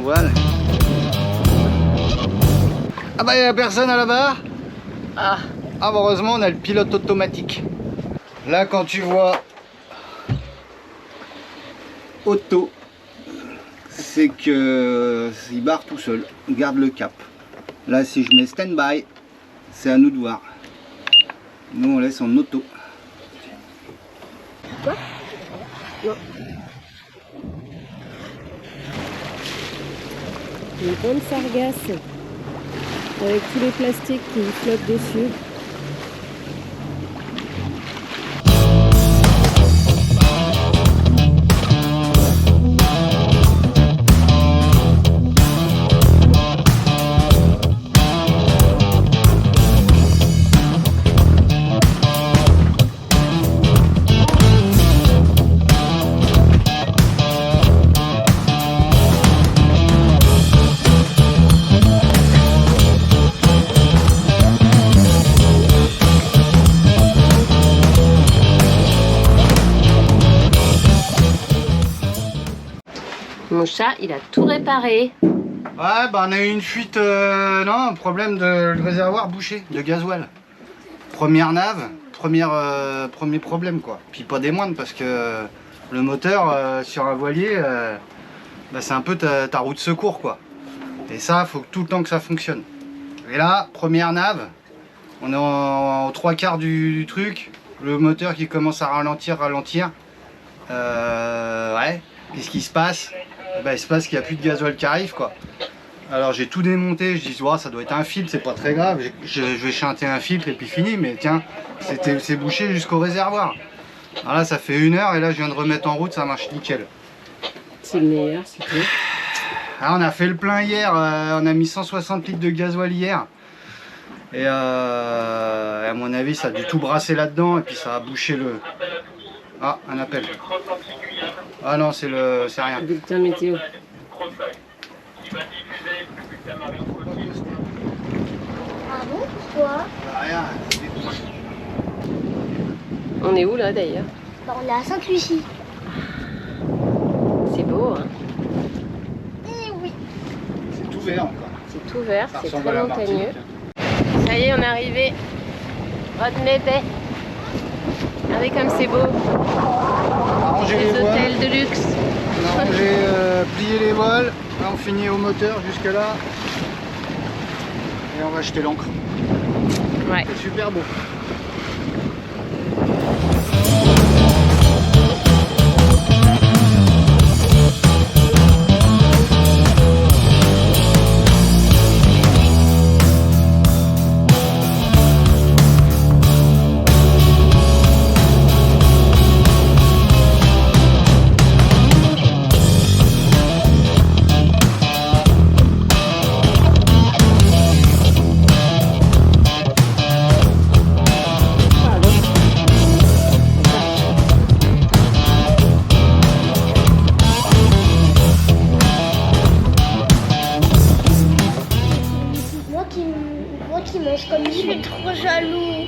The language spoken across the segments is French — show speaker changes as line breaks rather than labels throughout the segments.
voile. Ah bah il n'y a personne à là-bas. Ah heureusement on a le pilote automatique. Là quand tu vois auto, c'est que il barre tout seul, il garde le cap. Là si je mets stand-by, c'est à nous de voir. Nous on laisse en auto.
Quoi? Non. Une bonne sargasse avec tous les plastiques qui flottent dessus. Mon chat, il a tout réparé.
Ouais, bah on a eu une fuite, non, un problème de réservoir bouché, de gasoil. Première nave, premier problème quoi. Puis pas des moindres parce que le moteur sur un voilier, bah, c'est un peu ta roue de secours quoi. Et ça, faut tout le temps que ça fonctionne. Et là, première nave, on est aux 3/4 du truc, le moteur qui commence à ralentir. Ouais, qu'est-ce qui se passe? Bah, il se passe qu'il n'y a plus de gasoil qui arrive quoi. Alors j'ai tout démonté, je dis oh, ça doit être un filtre, c'est pas très grave, je vais chanter un filtre et puis fini, mais tiens, c'est bouché jusqu'au réservoir. Alors là ça fait 1 heure et là je viens de remettre en route, ça marche nickel.
C'est le meilleur, c'est tout.
Ah, on a fait le plein hier, on a mis 160 litres de gasoil hier. Et à mon avis ça a dû tout brasser là-dedans et puis ça a bouché le... Ah, un appel. Ah non, c'est rien.
Bulletin météo.
Ah bon? Pourquoi?
Rien.
On est où là d'ailleurs?
Bah, on est à Sainte-Lucie.
C'est beau, hein?
Eh oui.
C'est tout vert encore.
C'est tout vert,
Ça
c'est
ressemble
très
à la
montagneux.
Martinique.
Ça y est, on est arrivé. Rodney Bay. Regardez comme c'est beau.
On a rangé
Les
les voiles.
hôtels de luxe.
On a rangé, plié les voiles. Là on finit au moteur jusque là. Et on va jeter l'ancre.
Ouais.
C'est super beau.
Moi qui mange comme lui, je suis trop jaloux.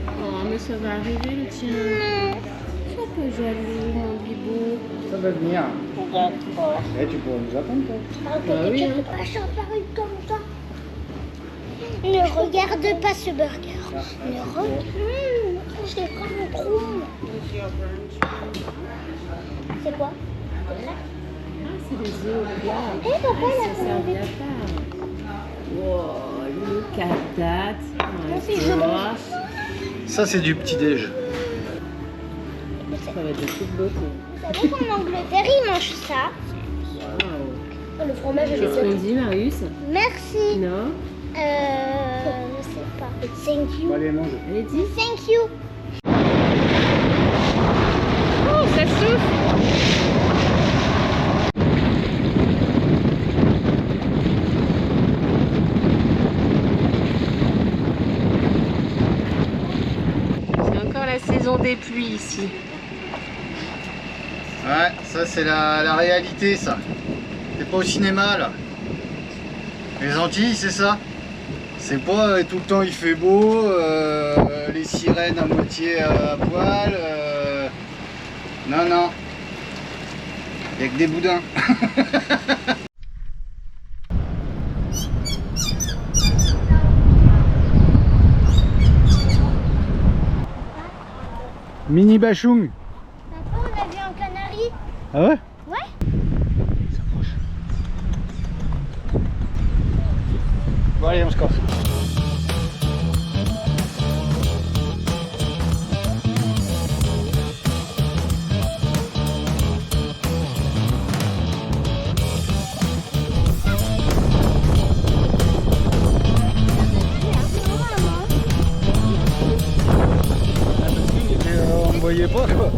Oh, mais ça va arriver le tien. Sois pas jaloux, mon bibou.
Ça va venir.
Regarde pas.
Eh, tu pourras nous attendre toi.
Regarde,
oui,
tu
hein.
peux pas changer comme ça. Ne regarde pas ce burger. Ne regarde. Je l'ai vraiment trop. C'est quoi?
Ah, c'est des œufs au plat.
Eh, papa, il a
Ça servi à part. Wow, look at that. My
c'est joli.
gosh.
Ça c'est du petit déj.
Ça va être de toute beauté.
Vous savez qu'en Angleterre, ils mangent ça.
Wow.
Le fromage, je
Qu'est-ce qu'on dit, Marius?
Merci.
Non?
Je sais pas. Thank you.
Allez mange.
Allez, dis.
Thank you.
Oh, ça souffle. C'est encore la saison des pluies ici.
Ouais, ça c'est la réalité ça. T'es pas au cinéma là. Les Antilles c'est ça. C'est pas tout le temps il fait beau, les sirènes à moitié à poil. Non, non. Il n'y a que des boudins. Mini Bachung.
Papa, on a vu un canari.
Ah ouais?
Ouais.
Il s'approche. Bon allez, on se casse. On ne voyait pas quoi.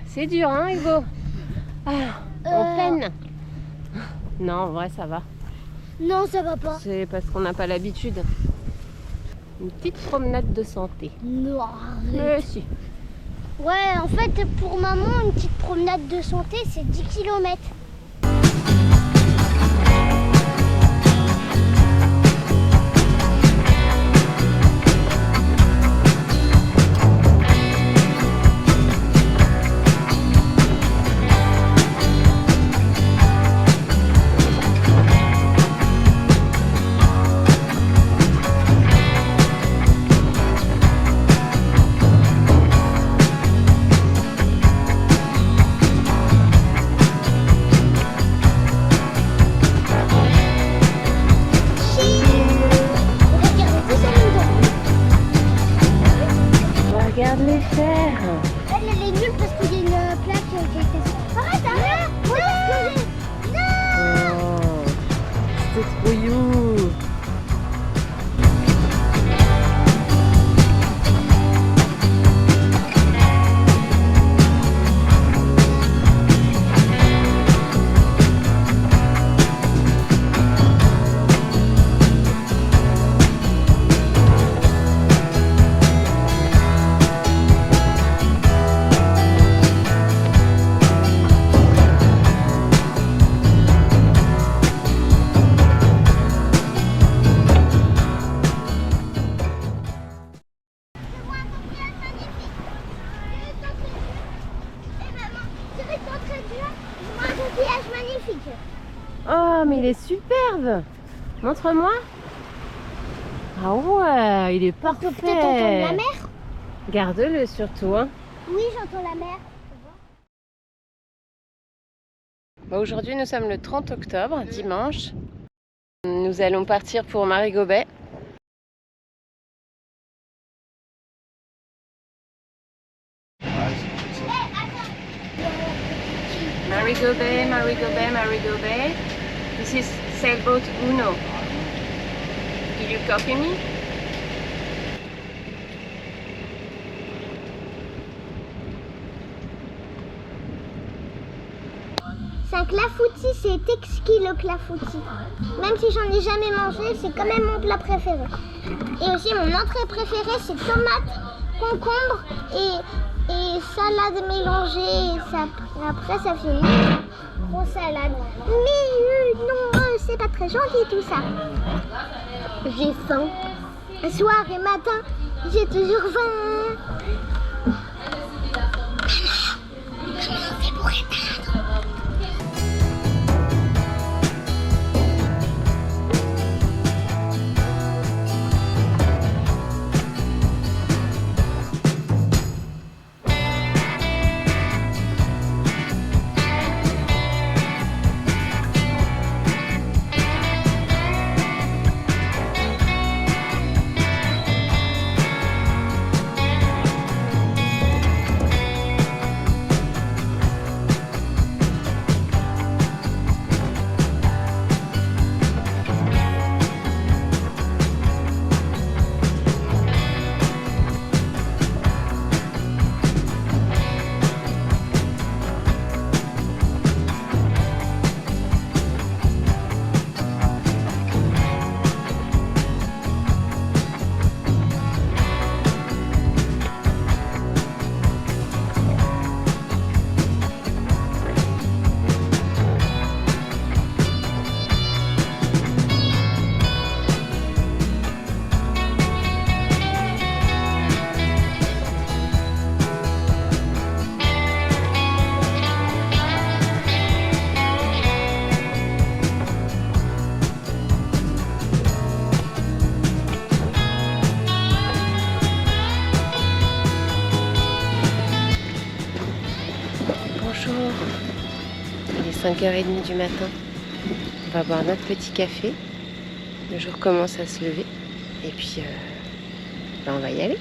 C'est dur, hein, Hugo? On peine. Non, en vrai, ça va.
Non, ça va pas.
C'est parce qu'on n'a pas l'habitude. Une petite promenade de santé.
Non,
Mais si.
Ouais, en fait, pour maman, une petite promenade de santé, c'est 10 km.
Regarde les fers.
Elle est nulle parce qu'il y a une plaque qui a été... Arrête, arrête. Ouais,
Oh, c'est trop you.
magnifique.
Oh, mais il est superbe. Montre-moi. Ah ouais, il est parfait.
Peut-être entendre la mer.
Garde-le surtout. Hein.
Oui, j'entends la mer.
Bah, aujourd'hui, nous sommes le 30 octobre, dimanche. Nous allons partir pour Marigot-Bay. Marigot-Bay, Marigot-Bay, Marigot-Bay. This is sailboat Uno. Do you copy me?
C'est un clafoutis, c'est exquis le clafoutis. Même si j'en ai jamais mangé, c'est quand même mon plat préféré. Et aussi mon entrée préférée, c'est tomates, concombre et salade mélangée. Et ça, après, ça fait une grosse salade. Mais non, c'est pas très gentil tout ça. J'ai faim. Soir et matin, j'ai toujours faim. Comment on fait pour éteindre ?
Bonjour. Il est 5h30 du matin. On va boire notre petit café. Le jour commence à se lever. Et puis, on va y aller.